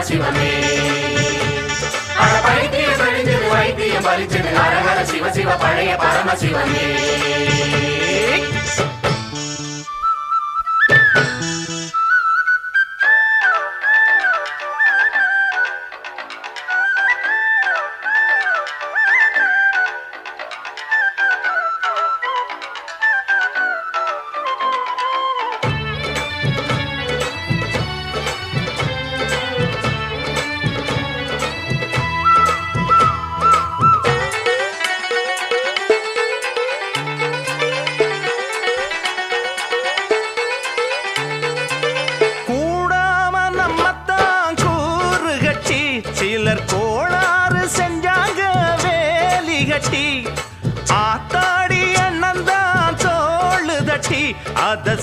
பரமசிவமே பைத்தியம் அழிஞ்சது வைத்தியம் பறிச்சது ஹரஹர சிவ சிவ பழைய பரமசிவமே சிலர் கோளாறு செஞ்சாங்க வேலி கட்டி ஆத்தாடி அண்ணன் தான் தோளு தட்டி அத